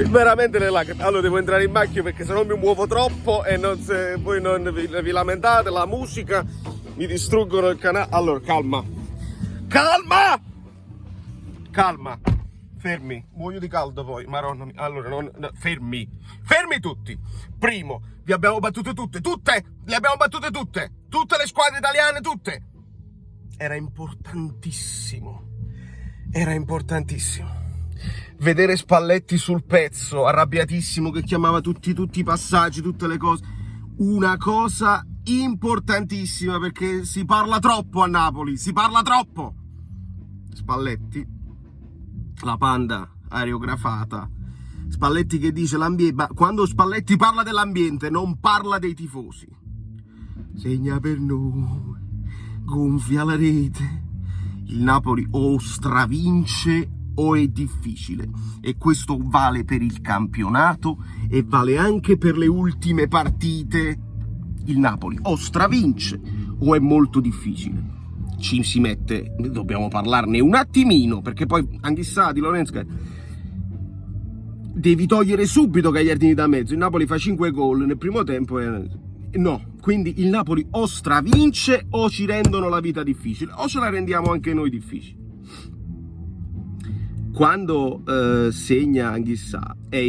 veramente le lacrime. Allora devo entrare in macchina perché se no mi muovo troppo e voi non vi lamentate, la musica mi distruggono il canale. Allora calma, fermi, muoio di caldo poi, maronna mia. Allora fermi tutti. Primo, vi abbiamo battute tutte le abbiamo battute tutte le squadre italiane, tutte. Era importantissimo vedere Spalletti sul pezzo, arrabbiatissimo, che chiamava tutti i passaggi, tutte le cose. Una cosa importantissima, perché si parla troppo a Napoli, Spalletti, la panda aerografata, Spalletti che dice l'ambiente, quando Spalletti parla dell'ambiente non parla dei tifosi. Segna per noi, gonfia la rete, il Napoli o stravince o è difficile, e questo vale per il campionato e vale anche per le ultime partite. Il Napoli o stravince o è molto difficile. Ci si mette, dobbiamo parlarne un attimino, perché poi Anghissà, Di Lorenzo, devi togliere subito Gagliardini da mezzo. Il Napoli fa 5 gol nel primo tempo no, quindi il Napoli o stravince o ci rendono la vita difficile, o ce la rendiamo anche noi difficile. Quando segna Anghissà è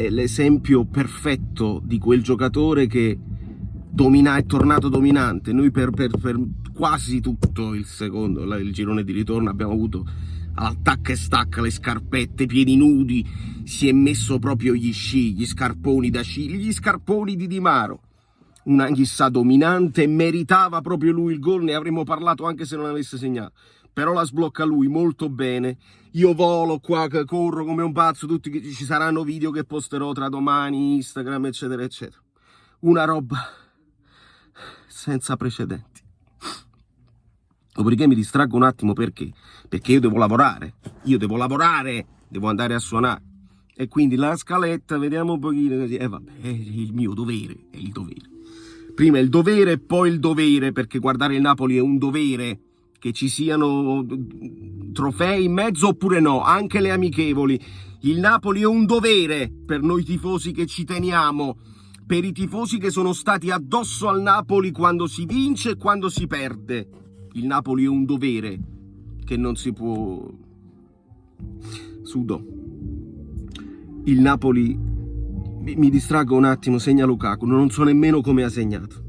l'esempio perfetto di quel giocatore che è tornato dominante. Noi per quasi tutto il girone di ritorno abbiamo avuto all'attacca e stacca le scarpette, piedi nudi, si è messo proprio gli sci, gli scarponi da sci, gli scarponi di Di Maro. Un Anghissà dominante, meritava proprio lui il gol, ne avremmo parlato anche se non avesse segnato, però la sblocca lui molto bene. Io volo qua, corro come un pazzo, ci saranno video che posterò tra domani, Instagram, eccetera eccetera. Una roba senza precedenti. Dopodiché mi distraggo un attimo, perché io devo lavorare, devo andare a suonare, e quindi la scaletta, vediamo un pochino così, vabbè, è il mio dovere, è il dovere. Prima il dovere e poi il dovere, perché guardare il Napoli è un dovere, che ci siano trofei in mezzo oppure no, anche le amichevoli. Il Napoli è un dovere per noi tifosi che ci teniamo, per i tifosi che sono stati addosso al Napoli quando si vince e quando si perde. Il Napoli è un dovere che non si può... Sudo. Il Napoli... Mi distraggo un attimo, segna Lukaku, non so nemmeno come ha segnato.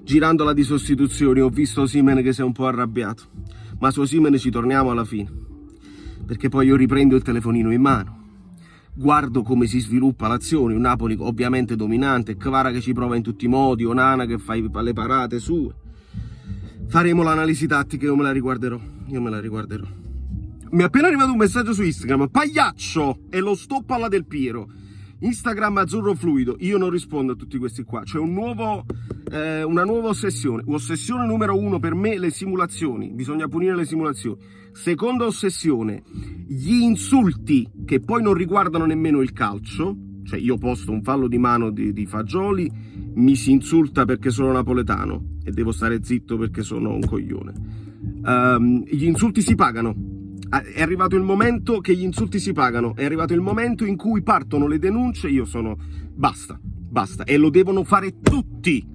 Girandola di sostituzioni ho visto Osimhen che si è un po' arrabbiato, ma su Osimhen ci torniamo alla fine, perché poi io riprendo il telefonino in mano, guardo come si sviluppa l'azione, un Napoli ovviamente dominante, Kvara che ci prova in tutti i modi, Onana che fa le parate sue. Faremo l'analisi tattica, io me la riguarderò. Mi è appena arrivato un messaggio su Instagram: pagliaccio, e lo stop alla Del Piero. Instagram azzurro fluido. Io non rispondo a tutti questi qua. C'è una nuova ossessione. Ossessione numero 1 per me: le simulazioni. Bisogna punire le simulazioni. Seconda ossessione: gli insulti che poi non riguardano nemmeno il calcio. Cioè, io posto un fallo di mano di Fagioli, mi si insulta perché sono napoletano e devo stare zitto perché sono un coglione. Gli insulti si pagano. È arrivato il momento che gli insulti si pagano, è arrivato il momento in cui partono le denunce. Io sono... basta, e lo devono fare tutti,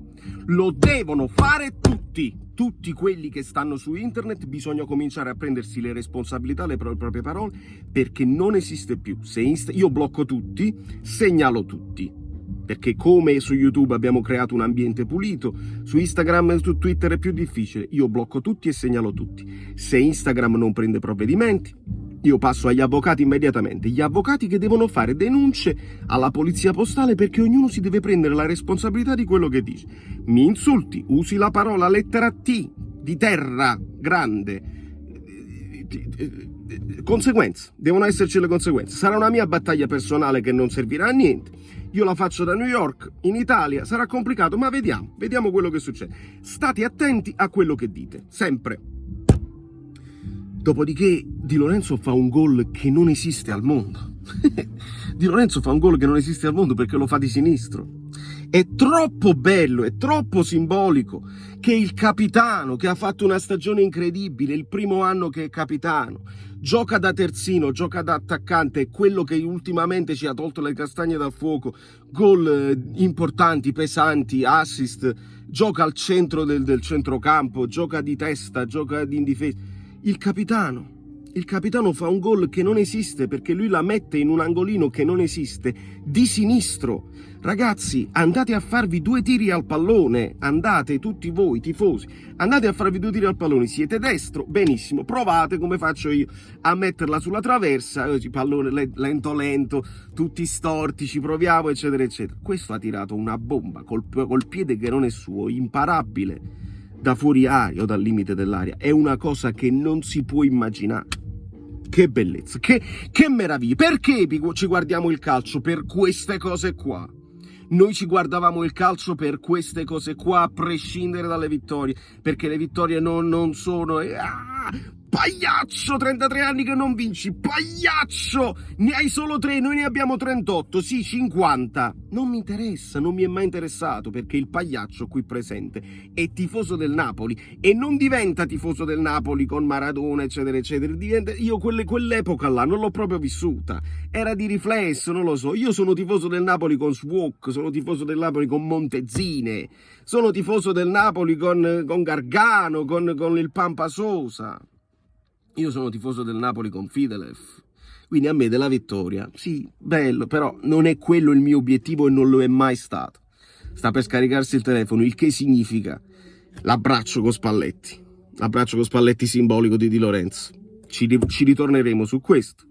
tutti quelli che stanno su internet. Bisogna cominciare a prendersi le responsabilità, le proprie parole, perché non esiste più. Io blocco tutti, segnalo tutti, perché come su YouTube abbiamo creato un ambiente pulito, su Instagram e su Twitter è più difficile. Io blocco tutti e segnalo tutti. Se Instagram non prende provvedimenti, io passo agli avvocati immediatamente. Gli avvocati che devono fare denunce alla polizia postale, perché ognuno si deve prendere la responsabilità di quello che dice. Mi insulti, usi la parola lettera T di terra grande, conseguenze, devono esserci le conseguenze. Sarà una mia battaglia personale che non servirà a niente. Io la faccio da New York, in Italia sarà complicato, ma vediamo quello che succede. State attenti a quello che dite, sempre. Dopodiché Di Lorenzo fa un gol che non esiste al mondo. Di Lorenzo fa un gol che non esiste al mondo perché lo fa di sinistro. È troppo bello, è troppo simbolico che il capitano, che ha fatto una stagione incredibile, il primo anno che è capitano, gioca da terzino, gioca da attaccante, è quello che ultimamente ci ha tolto le castagne dal fuoco, gol importanti, pesanti, assist, gioca al centro del centrocampo, gioca di testa, gioca in difesa. Il capitano fa un gol che non esiste perché lui la mette in un angolino che non esiste, di sinistro. Ragazzi, andate a farvi 2 tiri al pallone, andate tutti voi tifosi, andate a farvi 2 tiri al pallone, siete destro, benissimo, provate come faccio io a metterla sulla traversa, pallone lento lento, tutti storti, ci proviamo eccetera eccetera. Questo ha tirato una bomba col piede che non è suo, imparabile da fuori aria o dal limite dell'aria, è una cosa che non si può immaginare. Che bellezza, che meraviglia. Perché ci guardiamo il calcio? Per queste cose qua. Noi ci guardavamo il calcio per queste cose qua, a prescindere dalle vittorie, perché le vittorie non sono... pagliaccio, 33 anni che non vinci, pagliaccio, ne hai solo 3, noi ne abbiamo 38, sì, 50. Non mi interessa, non mi è mai interessato, perché il pagliaccio qui presente è tifoso del Napoli e non diventa tifoso del Napoli con Maradona, eccetera, eccetera. Io quell'epoca là non l'ho proprio vissuta, era di riflesso, non lo so. Io sono tifoso del Napoli con Swok, sono tifoso del Napoli con Montezine, sono tifoso del Napoli con Gargano, con il Pampa Sosa. Io sono tifoso del Napoli con Fidelev, quindi a me della vittoria, sì, bello, però non è quello il mio obiettivo e non lo è mai stato. Sta per scaricarsi il telefono, il che significa l'abbraccio con Spalletti simbolico di Di Lorenzo. Ci ritorneremo su questo.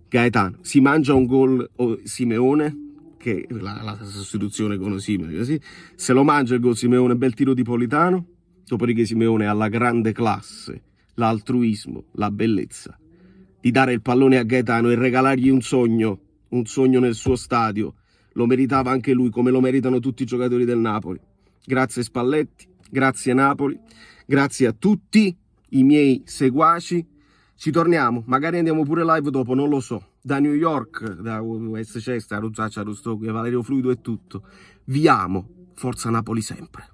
Gaetano, si mangia un gol Simeone, che la sostituzione con Osimhen, così, se lo mangia il gol Simeone, bel tiro di Politano, dopodiché Simeone ha la grande classe, l'altruismo, la bellezza di dare il pallone a Gaetano e regalargli un sogno nel suo stadio. Lo meritava anche lui, come lo meritano tutti i giocatori del Napoli. Grazie Spalletti, grazie Napoli, grazie a tutti i miei seguaci. Ci torniamo, magari andiamo pure live dopo, non lo so, da New York, da Westchester, Ruzzaccia, Rustogo, Valerio Fluido e tutto. Vi amo, forza Napoli sempre.